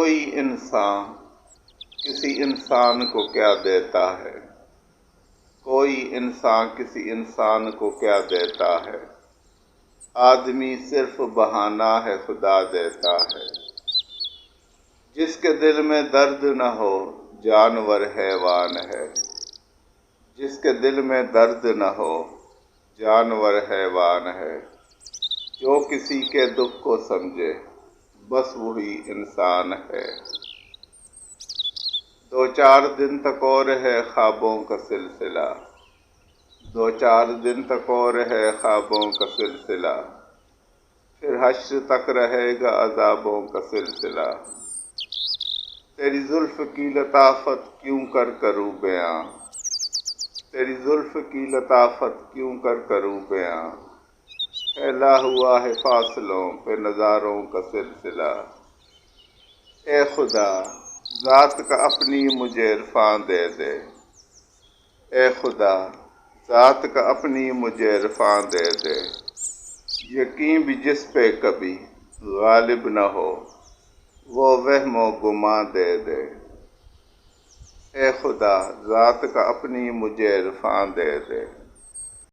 کوئی انسان کسی انسان کو کیا دیتا ہے، کوئی انسان کسی انسان کو کیا دیتا ہے، آدمی صرف بہانہ ہے خدا دیتا ہے۔ جس کے دل میں درد نہ ہو جانور حیوان ہے، جس کے دل میں درد نہ ہو جانور حیوان ہے، جو کسی کے دکھ کو سمجھے بس وہی انسان ہے۔ دو چار دن تک اور ہے خوابوں کا سلسلہ، دو چار دن تک اور ہے خوابوں کا سلسلہ، پھر حشر تک رہے گا عذابوں کا سلسلہ۔ تیری زلف کی لطافت کیوں کر کروں بیاں، تیری زلف کی لطافت کیوں کر کروں بیاں، پھیلا ہوا ہے فاصلوں پہ نظاروں کا سلسلہ۔ اے خدا ذات کا اپنی مجھے عرفاں دے دے، اے خدا ذات کا اپنی مجھے عرفاں دے دے، یقین بھی جس پہ کبھی غالب نہ ہو وہ وہم و گماں دے دے۔ اے خدا ذات کا اپنی مجھے عرفاں دے دے۔